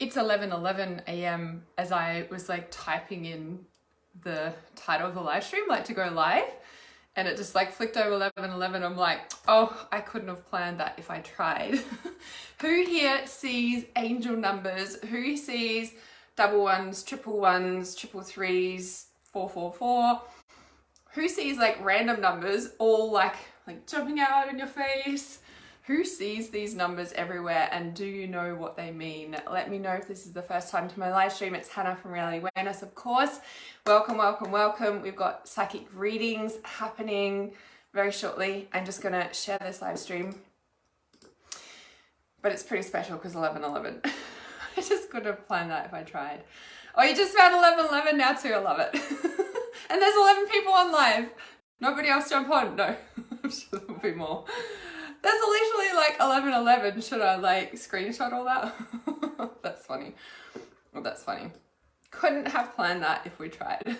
It's 11:11 a.m. as I was like typing in the title of the live stream, like to go live, and it just like flicked over 11:11. I'm like, oh, I couldn't have planned that if I tried. Who here sees angel numbers? Who sees double ones, triple ones, triple threes, 444? Who sees like random numbers all like jumping out in your face? Who sees these numbers everywhere, and do you know what they mean? Let me know if this is the first time to my live stream. It's Hannah from Reality Awareness, of course. Welcome, welcome, welcome. We've got psychic readings happening very shortly. I'm just gonna share this live stream, but it's pretty special because 11:11. I just couldn't have planned that if I tried. Oh, you just found 11:11 now too. I love it. And there's 11 people on live. Nobody else jump on? No, I'm sure there'll be more. There's literally like 11:11. Should I like screenshot all that? That's funny. Well, that's funny. Couldn't have planned that if we tried.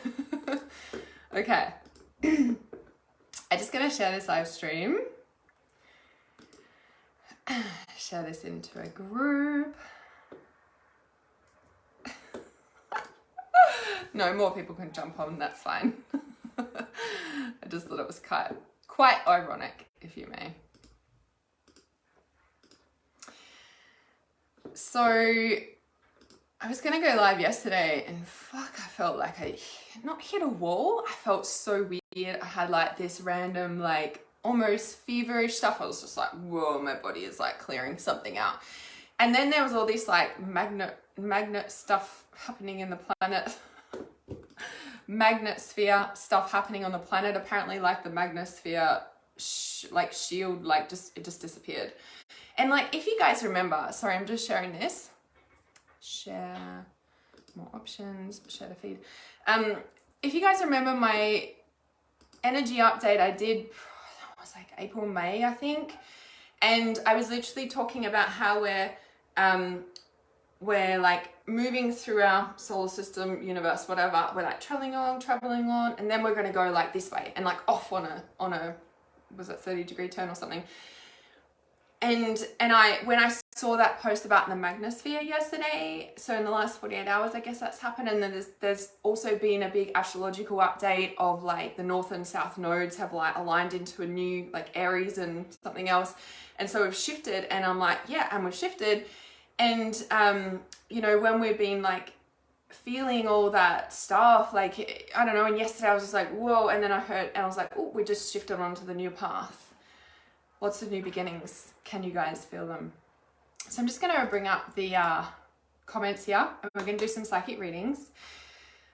Okay. I'm just gonna share this live stream. Share this into a group. No, more people can jump on, that's fine. I just thought it was quite ironic, if you may. So I was gonna go live yesterday and fuck, I felt like I not hit a wall. I felt so weird. I had like this random like almost feverish stuff. I was just like, whoa, my body is like clearing something out. And then there was all this like magnet stuff happening in the planet. Magnetosphere stuff happening on the planet. Apparently like the magnetosphere shield it just disappeared. And like, if you guys remember, sorry, I'm just sharing this. Share, more options, share the feed. If you guys remember my energy update I did, it was like April, May, I think. And I was literally talking about how we're like moving through our solar system, universe, whatever. We're like traveling on, and then we're going to go like this way and like off on a, was it 30-degree turn or something? And when I saw that post about the magnetosphere yesterday, so in the last 48 hours, I guess that's happened. And then there's also been a big astrological update of like the north and south nodes have like aligned into a new like Aries and something else. And so we've shifted, and I'm like, yeah, and we've shifted. And, you know, when we've been like feeling all that stuff, like, I don't know. And yesterday I was just like, whoa. And then I heard, and I was like, oh, we just shifted onto the new path. Lots of new beginnings. Can you guys feel them? So I'm just going to bring up the comments here, and we're going to do some psychic readings.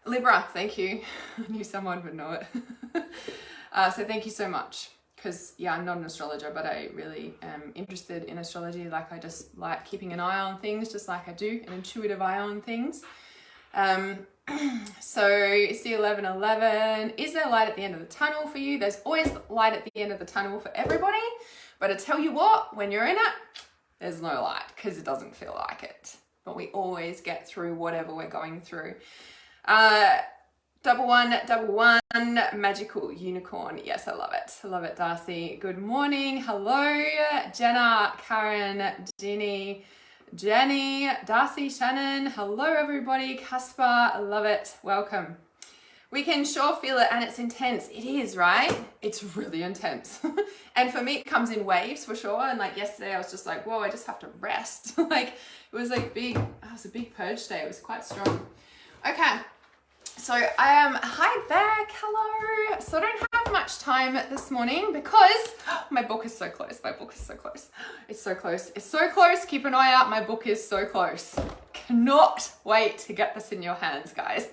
Libra, thank you. I knew someone would know it. So thank you so much. Because, yeah, I'm not an astrologer, but I really am interested in astrology. Like, I just like keeping an eye on things, just like I do an intuitive eye on things. So it's the 11:11. Is there light at the end of the tunnel for you? There's always light at the end of the tunnel for everybody. But I tell you what, when you're in it, there's no light because it doesn't feel like it. But we always get through whatever we're going through. 1111, magical unicorn. Yes, I love it. I love it, Darcy. Good morning. Hello, Jenna, Karen, Jenny, Darcy, Shannon. Hello, everybody. Casper, I love it. Welcome. We can sure feel it, and it's intense. It is, right? It's really intense. And for me, it comes in waves for sure. And like yesterday, I was just like, whoa, I just have to rest. Like it was like it was a big purge day. It was quite strong. Okay. So I am, hi Beck, hello. So I don't have much time this morning because my book is so close. My book is so close. It's so close. It's so close. Keep an eye out. My book is so close. Cannot wait to get this in your hands, guys.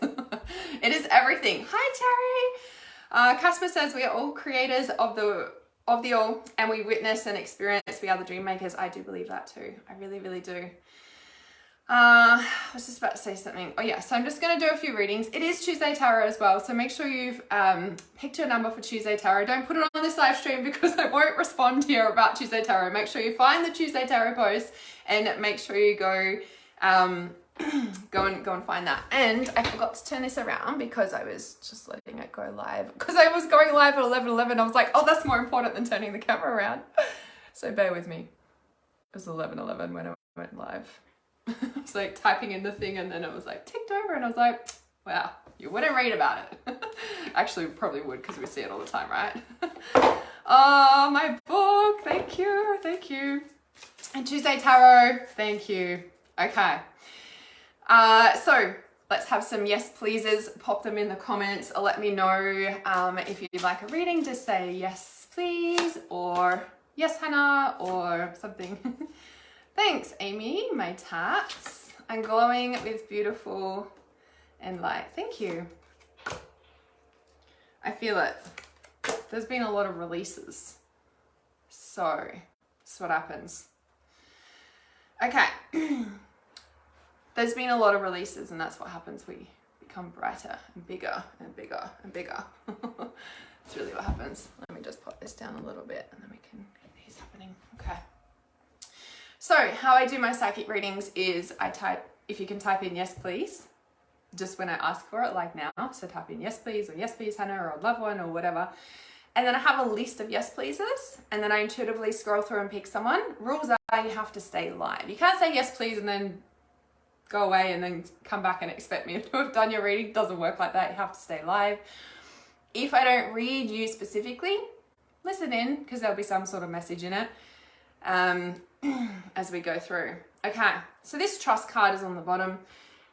It is everything. Hi Terry. Casper says we are all creators of the all, and we witness and experience. We are the dream makers. I do believe that too. I really, really do. I was just about to say something. Oh yeah, so I'm just going to do a few readings. It is Tuesday Tarot as well, so make sure you've picked your number for Tuesday Tarot. Don't put it on this live stream because I won't respond here about Tuesday Tarot. Make sure you find the Tuesday Tarot post and make sure you go go and find that. And I forgot to turn this around because I was just letting it go live. Because I was going live at 11:11. I was like, oh, that's more important than turning the camera around. So bear with me. It was 11:11 when I went live. I was like typing in the thing and then it was like ticked over and I was like, wow, you wouldn't read about it. Actually, probably would because we see it all the time, right? Oh, my book. Thank you. Thank you. And Tuesday Tarot. Thank you. Okay. So let's have some yes pleases. Pop them in the comments. Let me know if you'd like a reading. Just say yes please or yes Hannah or something. Thanks Amy, my tats. I'm glowing with beautiful and light. Thank you. I feel it. There's been a lot of releases. So that's what happens. Okay. There's been a lot of releases and that's what happens. We become brighter and bigger and bigger and bigger. That's really what happens. Let me just pop this down a little bit and then we can get these happening. Okay. So how I do my psychic readings is I type, if you can type in yes please, just when I ask for it, like now. So type in yes please or yes please Hannah or loved one or whatever. And then I have a list of yes pleases and then I intuitively scroll through and pick someone. Rules are you have to stay live. You can't say yes please and then go away and then come back and expect me to have done your reading. It doesn't work like that. You have to stay live. If I don't read you specifically, listen in because there'll be some sort of message in it as we go through. Okay, so this trust card is on the bottom.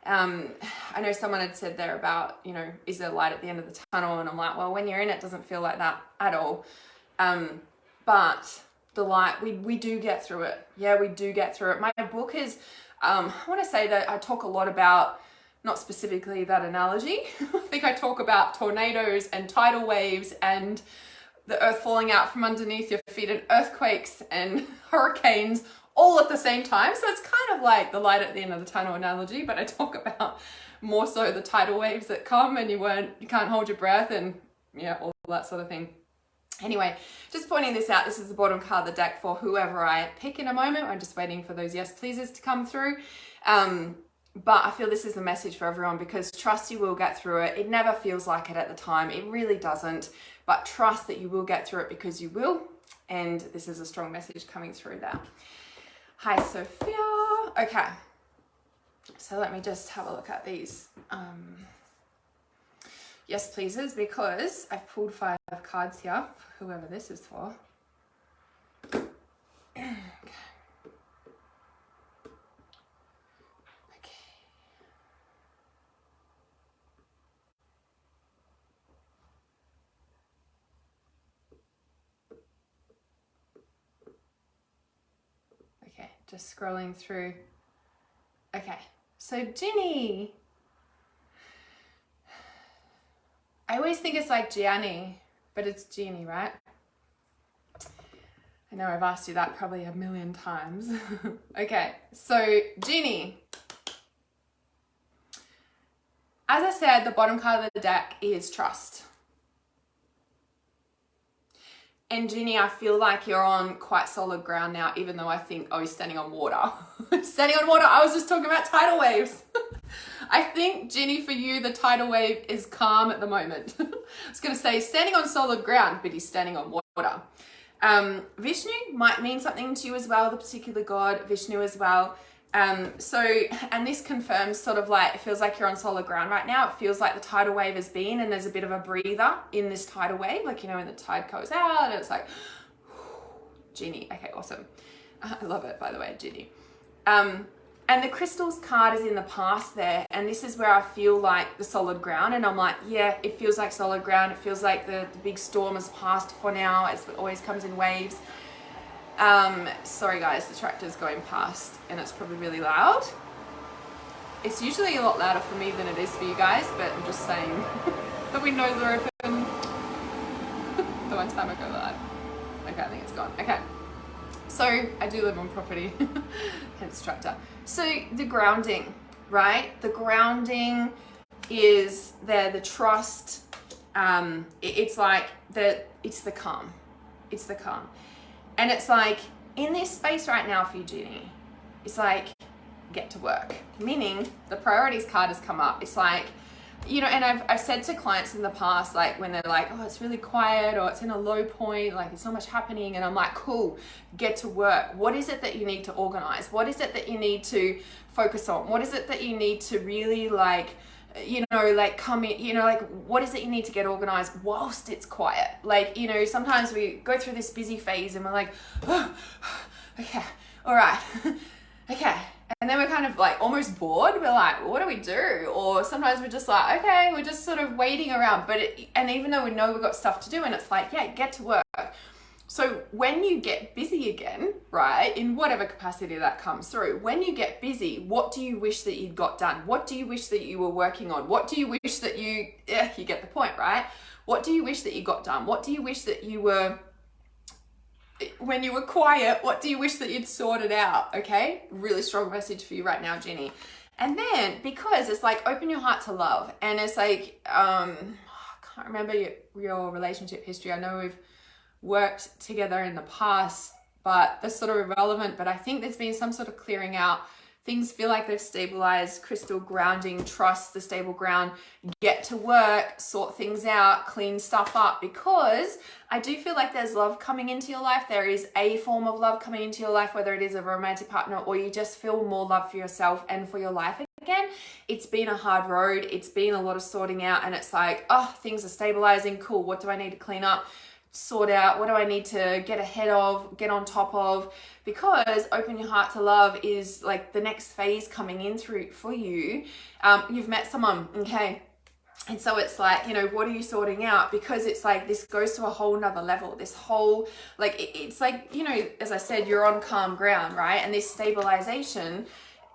I know someone had said there about, you know, is there light at the end of the tunnel? And I'm like, well, when you're in it, doesn't feel like that at all. But the light, we do get through it. Yeah, we do get through it. My book is, I want to say that I talk a lot about, not specifically that analogy. I think I talk about tornadoes and tidal waves and the earth falling out from underneath your feet and earthquakes and hurricanes all at the same time. So it's kind of like the light at the end of the tunnel analogy, but I talk about more so the tidal waves that come and you can't hold your breath and yeah, all that sort of thing. Anyway, just pointing this out, this is the bottom card of the deck for whoever I pick in a moment. I'm just waiting for those yes pleases to come through. But I feel this is the message for everyone because trust you will get through it. It never feels like it at the time. It really doesn't. But trust that you will get through it because you will. And this is a strong message coming through there. Hi, Sophia. Okay. So let me just have a look at these yes pleases because I've pulled 5 cards here for whoever this is for. Okay. Okay, just scrolling through. Okay, so Ginny. I always think it's like Gianni, but it's Jeannie, right? I know I've asked you that probably a million times. Okay, so Jeannie. As I said, the bottom card of the deck is trust. And Ginny, I feel like you're on quite solid ground now, even though I think, oh, you're standing on water. Standing on water, I was just talking about tidal waves. I think, Ginny, for you, the tidal wave is calm at the moment. I was going to say standing on solid ground, but he's standing on water. Vishnu might mean something to you as well, the particular god, Vishnu as well. And this confirms sort of like, it feels like you're on solid ground right now. It feels like the tidal wave has been, and there's a bit of a breather in this tidal wave. Like, you know, when the tide goes out and it's like, Ginny. Okay, awesome. I love it, by the way, Ginny. And the crystals card is in the past there. And this is where I feel like the solid ground. And I'm like, yeah, it feels like solid ground. It feels like the big storm has passed for now. It always comes in waves. Sorry guys, the tractor's going past and it's probably really loud. It's usually a lot louder for me than it is for you guys, but I'm just saying the windows are open. The one time I go live. Okay, I think it's gone. Okay. So I do live on property, hence tractor. So the grounding, right? The grounding is there, the trust. It's like it's the calm. It's the calm. And it's like, in this space right now for you, Ginny, it's like, get to work. Meaning, the priorities card has come up. It's like, you know, and I've said to clients in the past, like when they're like, oh, it's really quiet or it's in a low point, like it's not much happening. And I'm like, cool, get to work. What is it that you need to organize? What is it that you need to focus on? What is it that you need to really like, you know, like come in, you know, like what is it you need to get organized whilst it's quiet? Like, you know, sometimes we go through this busy phase and we're like, oh, okay, all right, okay. And then we're kind of like almost bored. We're like, what do we do? Or sometimes we're just like, okay, we're just sort of waiting around. And even though we know we've got stuff to do, and it's like, yeah, get to work. So when you get busy again, right, in whatever capacity that comes through, when you get busy, what do you wish that you'd got done? What do you wish that you were working on? What do you wish that you get the point, right? What do you wish that you got done? What do you wish that you were, when you were quiet, what do you wish that you'd sorted out? Okay, really strong message for you right now, Jenny. And then because it's like open your heart to love, and it's like I can't remember your relationship history. I know we've worked together in the past, but that's sort of irrelevant. But I think there's been some sort of clearing out. Things feel like they've stabilized, crystal grounding, trust the stable ground, get to work, sort things out, clean stuff up, because I do feel like there's love coming into your life. There is a form of love coming into your life, whether it is a romantic partner or you just feel more love for yourself and for your life again. It's been a hard road. It's been a lot of sorting out, and it's like, oh, things are stabilizing. Cool. What do I need to clean up? Sort out, what do I need to get ahead of, get on top of, because open your heart to love is like the next phase coming in through for you. You've met someone, okay, and so it's like, you know, what are you sorting out? Because it's like this goes to a whole nother level, this whole, like it's like, you know, as I said, you're on calm ground, right? And this stabilization,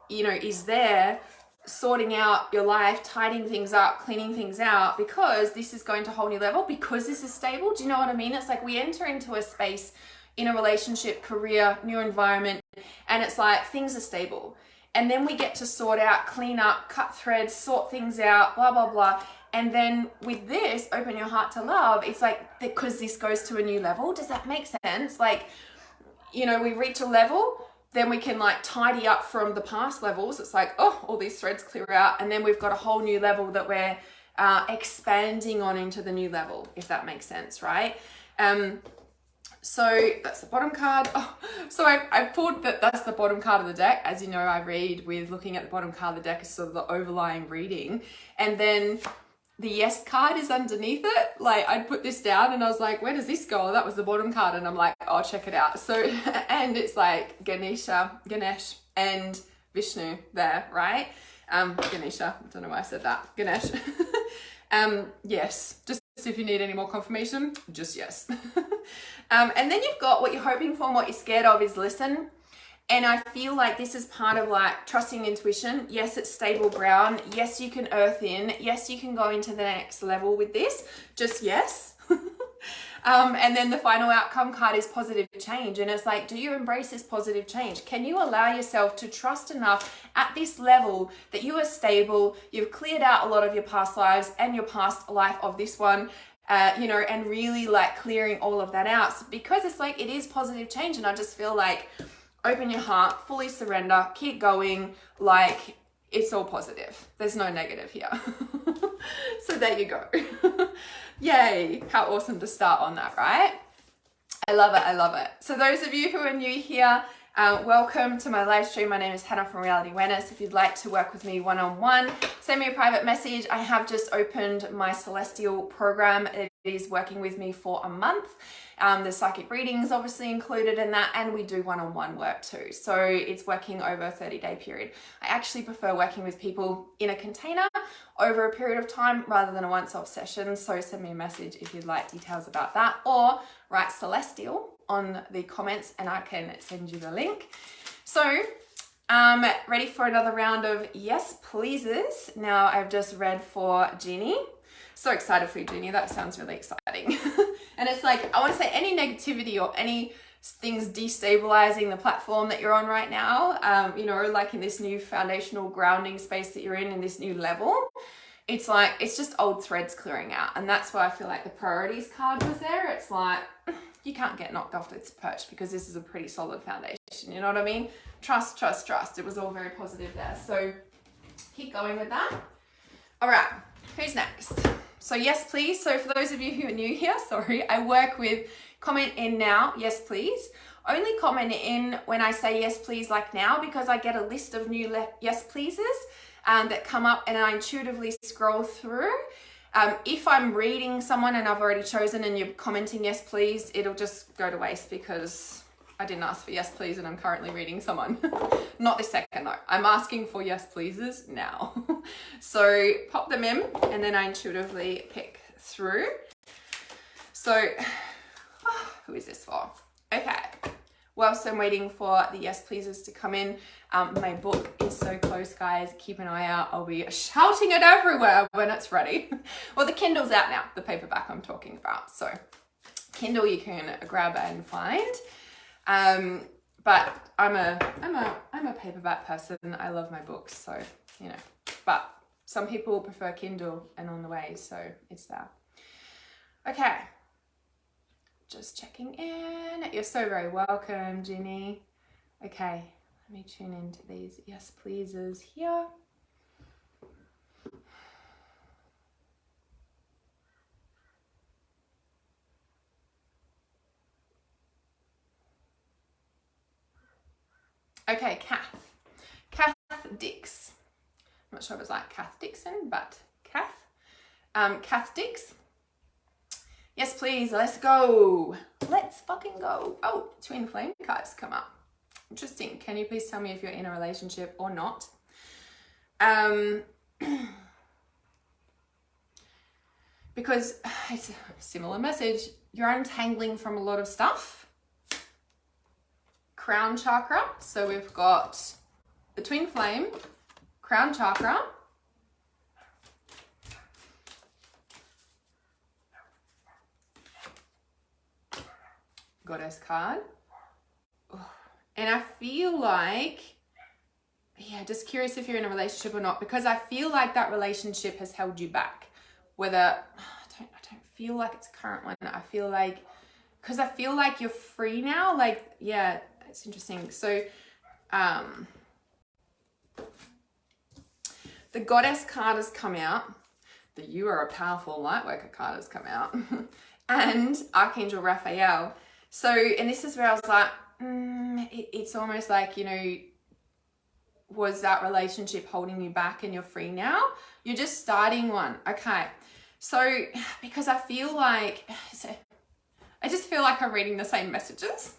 you know, is there, sorting out your life, tidying things up, cleaning things out, because this is going to a whole new level, because this is stable. Do you know what I mean? It's like we enter into a space in a relationship, career, new environment, and it's like things are stable. And then we get to sort out, clean up, cut threads, sort things out, blah, blah, blah. And then with this, open your heart to love, it's like, because this goes to a new level. Does that make sense? Like, you know, we reach a level, then we can like tidy up from the past levels. It's like, oh, all these threads clear out. And then we've got a whole new level that we're expanding on into the new level, if that makes sense, right? So that's the bottom card. Oh, so I've pulled that's the bottom card of the deck. As you know, I read with looking at the bottom card of the deck as sort of the overlying reading. And then the yes card is underneath it. Like I'd put this down and I was like, where does this go? That was the bottom card. And I'm like, oh, check it out. So, and it's like Ganesh and Vishnu there, right? Ganesha, I don't know why I said that. Ganesh. Yes, just if you need any more confirmation, just yes. And then you've got what you're hoping for and what you're scared of is listen. And I feel like this is part of like trusting intuition. Yes, it's stable ground. Yes, you can earth in. Yes, you can go into the next level with this. Just yes. And then the final outcome card is positive change. And it's like, do you embrace this positive change? Can you allow yourself to trust enough at this level that you are stable, you've cleared out a lot of your past lives and your past life of this one, you know, and really like clearing all of that out, because it's like, it is positive change. And I just feel like, open your heart, fully surrender, keep going, like it's all positive. There's no negative here. So there you go. Yay, how awesome to start on that, right? I love it, I love it. So those of you who are new here, welcome to my live stream. My name is Hannah from Reality Awareness. If you'd like to work with me one-on-one, send me a private message. I have just opened my Celestial program. It is working with me for a month. The psychic readings obviously included in that, and we do one-on-one work too. So it's working over a 30-day period. I actually prefer working with people in a container over a period of time rather than a once-off session. So send me a message if you'd like details about that, or write Celestial on the comments and I can send you the link. So ready for another round of yes pleases. Now I've just read for Jeannie. So excited for you, Jeannie. That sounds really exciting. And it's like, I want to say any negativity or any things destabilizing the platform that you're on right now, you know, like in this new foundational grounding space that you're in this new level, it's like, it's just old threads clearing out. And that's why I feel like the priorities card was there. It's like, you can't get knocked off its perch because this is a pretty solid foundation. You know what I mean? Trust, trust, trust. It was all very positive there. So keep going with that. All right. Who's next? So yes, please. So for those of you who are new here, sorry, I work with comment in now, yes, please. Only comment in when I say yes, please, like now, because I get a list of new yes, pleases that come up and I intuitively scroll through. If I'm reading someone and I've already chosen and you're commenting yes, please, it'll just go to waste because I didn't ask for yes, please, and I'm currently reading someone. Not this second though. I'm asking for yes, pleases now. So pop them in and then I intuitively pick through. So who is this for? Okay. Whilst I'm waiting for the yes, pleases to come in, my book is so close, guys. Keep an eye out. I'll be shouting it everywhere when it's ready. Well, the Kindle's out now, the paperback I'm talking about. So Kindle you can grab and find. But I'm a paperback person. I love my books, so you know. But some people prefer Kindle and on the way, so it's there. Okay. Just checking in. You're so very welcome, Ginny. Okay, let me tune into these yes pleases here. Okay, Kath Dix. I'm not sure if it's like Kath Dixon, but Kath Dix. Yes, please, let's go. Let's fucking go. Oh, twin flame cards come up. Interesting. Can you please tell me if you're in a relationship or not? Because it's a similar message. You're untangling from a lot of stuff. Crown chakra. So we've got the twin flame, crown chakra. Goddess card. And I feel like, yeah, just curious if you're in a relationship or not, because I feel like that relationship has held you back. Whether, I don't feel like it's a current one. I feel like, because I feel like you're free now. Like, yeah, it's interesting. So, the Goddess card has come out. The You Are a Powerful Lightworker card has come out. And Archangel Raphael. So, and this is where I was like, it's almost like, you know, was that relationship holding you back and you're free now? You're just starting one. Okay. So, because I feel like, I just feel like I'm reading the same messages.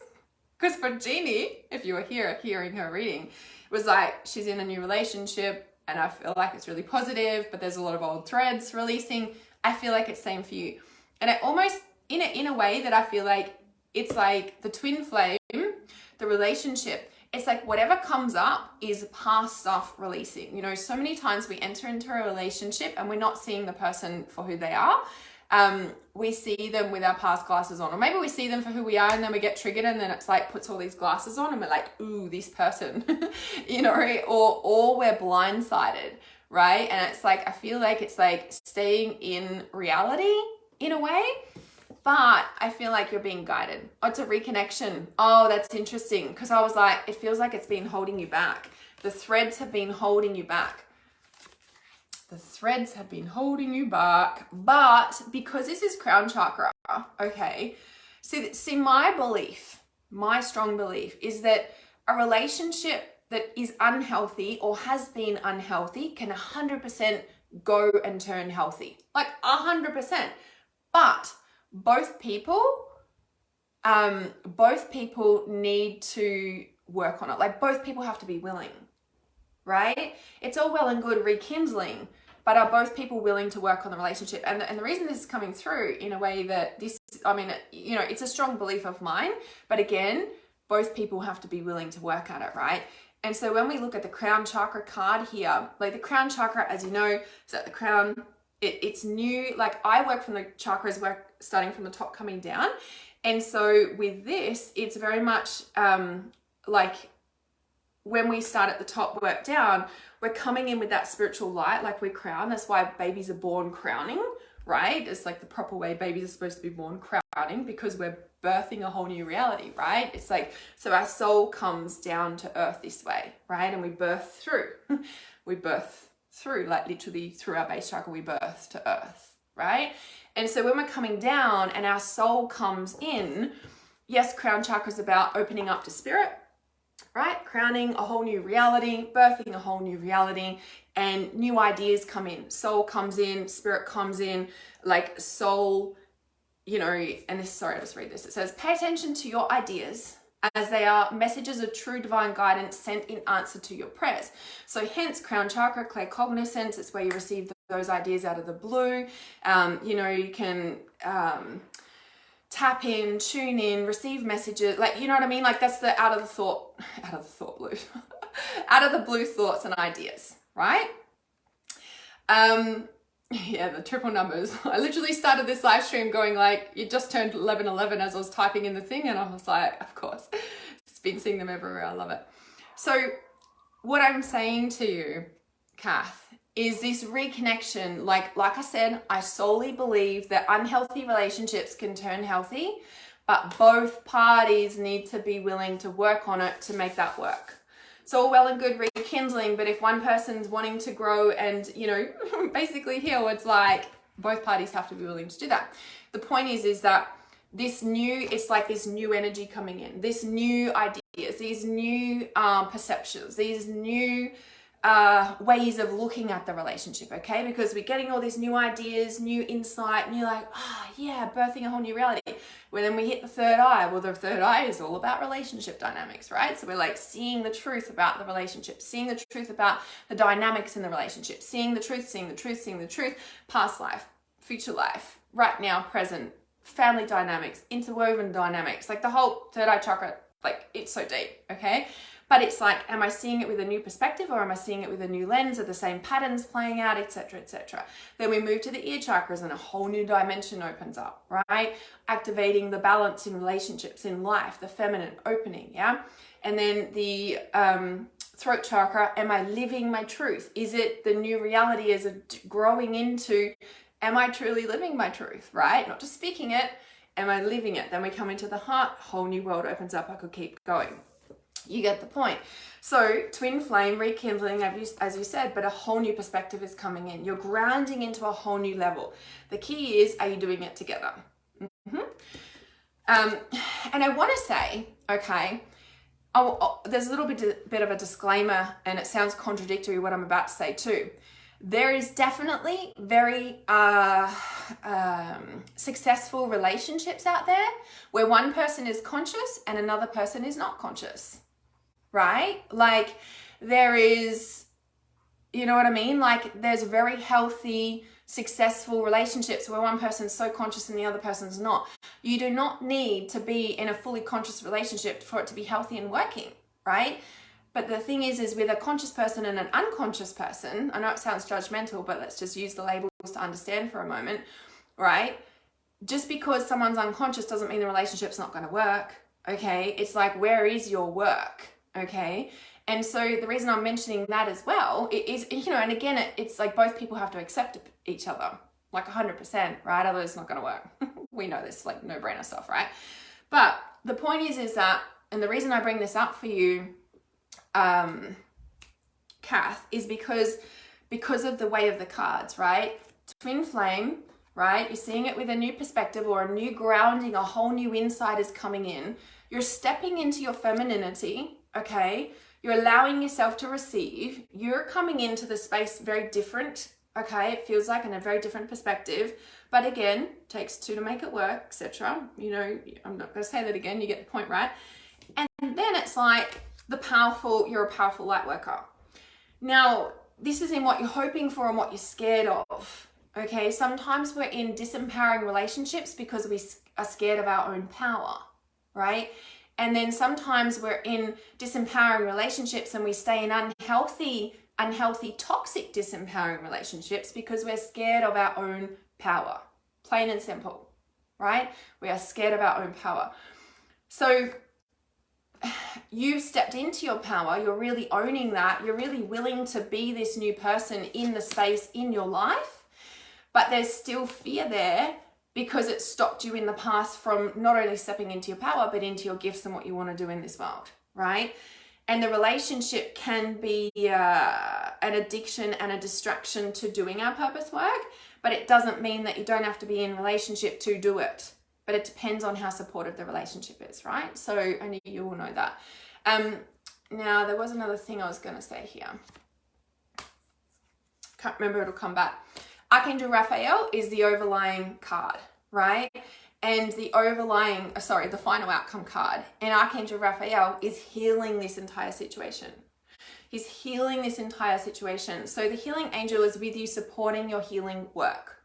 Because for Jeannie, if you were here hearing her reading, it was like, she's in a new relationship and I feel like it's really positive, but there's a lot of old threads releasing. I feel like it's same for you. And it almost, in a way that I feel like, it's like the twin flame, the relationship. It's like whatever comes up is past stuff releasing. You know, so many times we enter into a relationship and we're not seeing the person for who they are. We see them with our past glasses on, or maybe we see them for who we are and then we get triggered and then it's like puts all these glasses on and we're like, ooh, this person, you know, or we're blindsided, right? And it's like, I feel like it's like staying in reality in a way. But I feel like you're being guided. Oh, it's a reconnection. Oh, that's interesting. Because I was like, it feels like it's been holding you back. The threads have been holding you back. The threads have been holding you back. But because this is crown chakra, okay, see my belief, my strong belief is that a relationship that is unhealthy or has been unhealthy can 100% go and turn healthy. Like 100%. But both people need to work on it. Like both people have to be willing, right? It's all well and good rekindling, but are both people willing to work on the relationship? And the reason this is coming through in a way that this, I mean, you know, it's a strong belief of mine, but again, both people have to be willing to work at it, right? And so when we look at the crown chakra card here, like the crown chakra, as you know, is at the crown. It's new. Like I work from the chakras, work starting from the top coming down. And so with this, it's very much like when we start at the top, work down, we're coming in with that spiritual light, like we crown. That's why babies are born crowning, right? It's like the proper way babies are supposed to be born crowning, because we're birthing a whole new reality, right? It's like, so our soul comes down to earth this way, right? And we birth through. We birth through, like literally through our base chakra, we birth to earth, right? And so when we're coming down and our soul comes in, yes, crown chakra is about opening up to spirit, right? Crowning a whole new reality, birthing a whole new reality, and new ideas come in. Soul comes in, spirit comes in, like soul, you know, and this, sorry, I'll just read this. It says, pay attention to your ideas as they are messages of true divine guidance sent in answer to your prayers. So hence crown chakra, claircognizance, it's where you receive those ideas out of the blue. You know, you can tap in, tune in, receive messages, like, you know what I mean? Like that's the out of the blue, out of the blue thoughts and ideas, right? Yeah, the triple numbers. I literally started this live stream going like, it just turned 11:11 as I was typing in the thing, and I was like, of course, it's been seeing them everywhere. I love it. So what I'm saying to you, Kath, is this reconnection. Like I said, I solely believe that unhealthy relationships can turn healthy, but both parties need to be willing to work on it to make that work. It's all well and good rekindling, but if one person's wanting to grow and, you know, basically heal, it's like both parties have to be willing to do that. The point is that it's like this new energy coming in, this new ideas, these new perceptions, these new ways of looking at the relationship, okay? Because we're getting all these new ideas, new insight, and you're like, yeah, birthing a whole new reality. Well, then we hit the third eye. Well, the third eye is all about relationship dynamics, right? So we're like seeing the truth about the relationship, seeing the truth about the dynamics in the relationship, seeing the truth, past life, future life, right now, present, family dynamics, interwoven dynamics, like the whole third eye chakra, like it's so deep, okay? But it's like, am I seeing it with a new perspective, or am I seeing it with a new lens? Are the same patterns playing out, etc., etc.? Then we move to the ear chakras and a whole new dimension opens up, right? Activating the balance in relationships, in life, the feminine opening, yeah? And then the throat chakra, am I living my truth? Is it the new reality? Is it growing into, am I truly living my truth, right? Not just speaking it, am I living it? Then we come into the heart, whole new world opens up. I could keep going. You get the point. So twin flame rekindling, as you said, but a whole new perspective is coming in. You're grounding into a whole new level. The key is, are you doing it together? Mm-hmm. And I want to say, okay, there's a little bit of a disclaimer, and it sounds contradictory what I'm about to say too. There is definitely very successful relationships out there where one person is conscious and another person is not conscious. Right? Like there is, you know what I mean? Like there's very healthy, successful relationships where one person's so conscious and the other person's not. You do not need to be in a fully conscious relationship for it to be healthy and working, right? But the thing is with a conscious person and an unconscious person, I know it sounds judgmental, but let's just use the labels to understand for a moment, right? Just because someone's unconscious doesn't mean the relationship's not going to work, okay? It's like, where is your work? Okay. And so the reason I'm mentioning that as well is, you know, and again, it's like both people have to accept each other, like 100%, right? Otherwise it's not going to work. We know this, like no brainer stuff, right? But the point is that, and the reason I bring this up for you, Kath, is because of the way of the cards, right? Twin flame, right? You're seeing it with a new perspective or a new grounding, a whole new insight is coming in. You're stepping into your femininity. Okay, you're allowing yourself to receive. You're coming into the space very different. Okay, it feels like in a very different perspective. But again, takes two to make it work, etc. You know, I'm not going to say that again. You get the point, right? And then it's like you're a powerful light worker. Now, this is in what you're hoping for and what you're scared of. Okay, sometimes we're in disempowering relationships because we are scared of our own power, right? And then sometimes we're in disempowering relationships and we stay in unhealthy, toxic disempowering relationships because we're scared of our own power. Plain and simple, right? We are scared of our own power. So you've stepped into your power. You're really owning that. You're really willing to be this new person in the space in your life. But there's still fear there, because it stopped you in the past from not only stepping into your power, but into your gifts and what you want to do in this world, right? And the relationship can be an addiction and a distraction to doing our purpose work, but it doesn't mean that you don't have to be in relationship to do it. But it depends on how supportive the relationship is, right? So I know you all know that. Now, there was another thing I was going to say here. Can't remember, it'll come back. Archangel Raphael is the overlying card, right? And the final outcome card. And Archangel Raphael is healing this entire situation. He's healing this entire situation. So the healing angel is with you, supporting your healing work.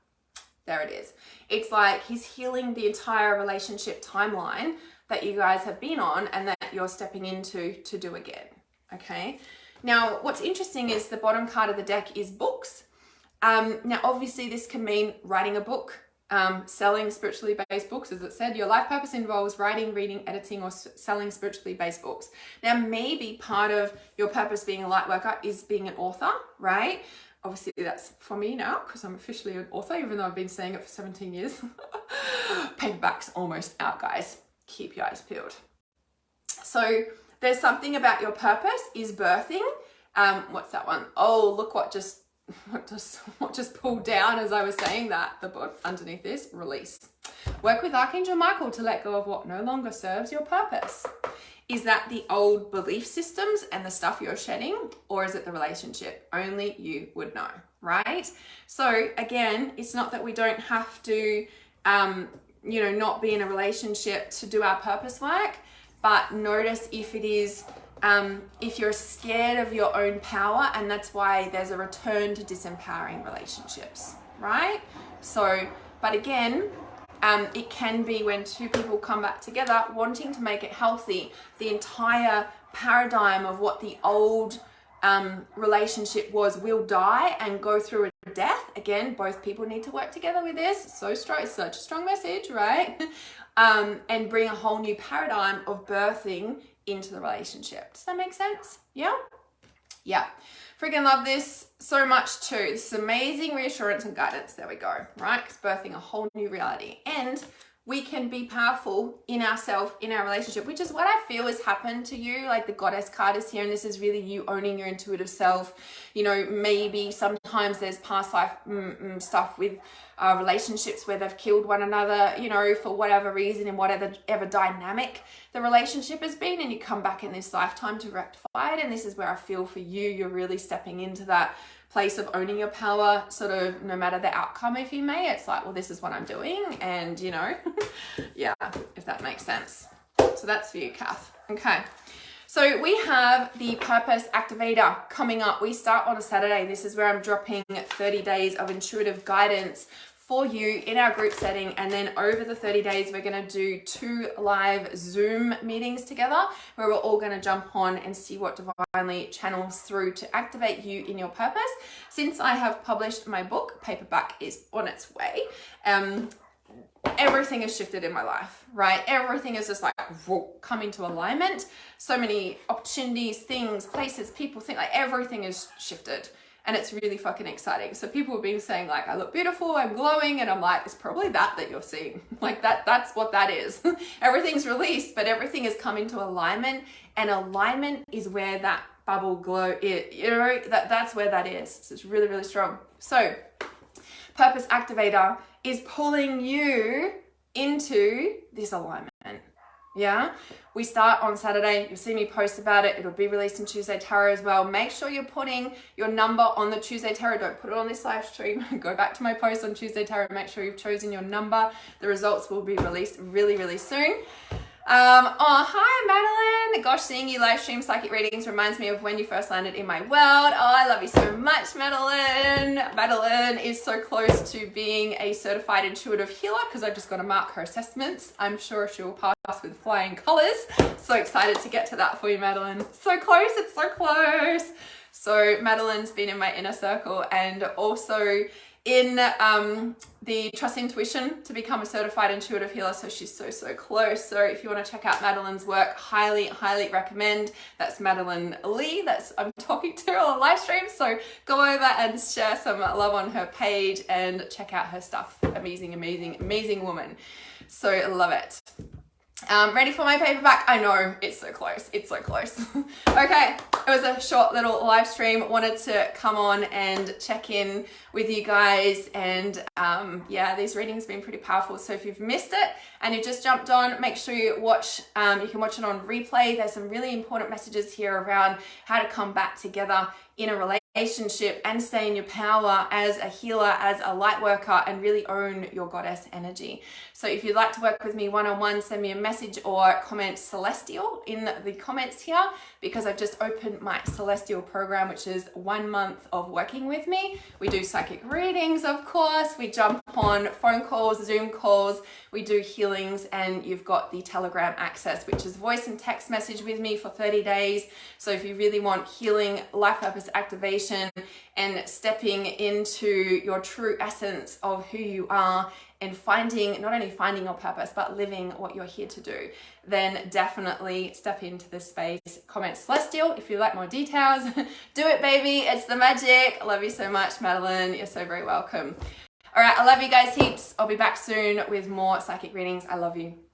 There it is. It's like he's healing the entire relationship timeline that you guys have been on and that you're stepping into to do again. Okay. Now, what's interesting is the bottom card of the deck is books. Now, obviously, this can mean writing a book, selling spiritually based books. As it said, your life purpose involves writing, reading, editing, or selling spiritually based books. Now, maybe part of your purpose being a light worker is being an author, right? Obviously, that's for me now because I'm officially an author, even though I've been saying it for 17 years. Paperback's almost out, guys. Keep your eyes peeled. So there's something about your purpose is birthing. What's that one? Oh, look what just pulled down as I was saying that. The book underneath this, release. Work with Archangel Michael to let go of what no longer serves your purpose. Is that the old belief systems and the stuff you're shedding, or is it the relationship? Only you would know, right? So again, it's not that we don't have to, not be in a relationship to do our purpose work, but notice if it is, if you're scared of your own power, and that's why there's a return to disempowering relationships, right? So, but again, it can be when two people come back together wanting to make it healthy, the entire paradigm of what the old relationship was will die and go through a death. Again, both people need to work together with this. So strong, such a strong message, right? And bring a whole new paradigm of birthing into the relationship. Does that make sense? Yeah? Yeah. Freaking love this so much too. This is amazing reassurance and guidance. There we go, right? It's birthing a whole new reality. And we can be powerful in ourselves, in our relationship, which is what I feel has happened to you. Like the goddess card is here, and this is really you owning your intuitive self. Maybe sometimes there's past life stuff with relationships where they've killed one another, for whatever reason, in whatever dynamic the relationship has been, and you come back in this lifetime to rectify it. And this is where I feel for you, you're really stepping into that place of owning your power, sort of no matter the outcome, if you may. It's like, well, this is what I'm doing, and yeah, if that makes sense. So that's for you, Kath. Okay. So we have the Purpose Activator coming up. We start on a Saturday. This is where I'm dropping 30 days of intuitive guidance for you in our group setting. And then over the 30 days, we're going to do 2 live Zoom meetings together where we're all going to jump on and see what divinely channels through to activate you in your purpose. Since I have published my book, paperback is on its way. Everything has shifted in my life, right? Everything is just like come into alignment. So many opportunities, things, places, people, things, like everything is shifted. And it's really fucking exciting. So people have been saying like, I look beautiful, I'm glowing. And I'm like, it's probably that you're seeing. Like that's what that is. Everything's released, but everything has come into alignment. And alignment is where that bubble glow is. That's where that is. So it's really, really strong. So Purpose Activator is pulling you into this alignment. Yeah, we start on Saturday. You'll see me post about it. It'll be released in Tuesday Tarot as well. Make sure you're putting your number on the Tuesday Tarot. Don't put it on this live stream. Go back to my post on Tuesday Tarot. Make sure you've chosen your number. The results will be released really, really soon. Hi Madeline. Gosh, seeing you live stream psychic readings reminds me of when you first landed in my world. Oh, I love you so much, Madeline. Madeline is so close to being a certified intuitive healer because I've just got to mark her assessments. I'm sure she'll pass with flying colors. So excited to get to that for you, Madeline. So close, it's so close. So Madeline's been in my inner circle and also in the Trust Intuition to become a certified intuitive healer. So she's so close. So if you want to check out Madeline's work, highly recommend. That's Madeline Lee I'm talking to on the live stream. So go over and share some love on her page and check out her stuff. Amazing woman. So love it. Ready for my paperback? I know, it's so close. It's so close. Okay, it was a short little live stream. Wanted to come on and check in with you guys. And yeah, these readings have been pretty powerful. So if you've missed it and you've just jumped on, make sure you watch. You can watch it on replay. There's some really important messages here around how to come back together in a relationship and stay in your power as a healer, as a light worker, and really own your goddess energy. So if you'd like to work with me one-on-one, send me a message or comment Celestial in the comments here, because I've just opened my Celestial program, which is 1 month of working with me. We do psychic readings, of course. We jump on phone calls, Zoom calls. We do healings, and you've got the Telegram access, which is voice and text message with me for 30 days. So if you really want healing, life purpose activation, and stepping into your true essence of who you are, and finding, not only finding your purpose, but living what you're here to do, then definitely step into this space. Comment Celestial if you like more details. Do it, baby. It's the magic. I love you so much, Madeline. You're so very welcome. All right, I love you guys heaps. I'll be back soon with more psychic readings. I love you.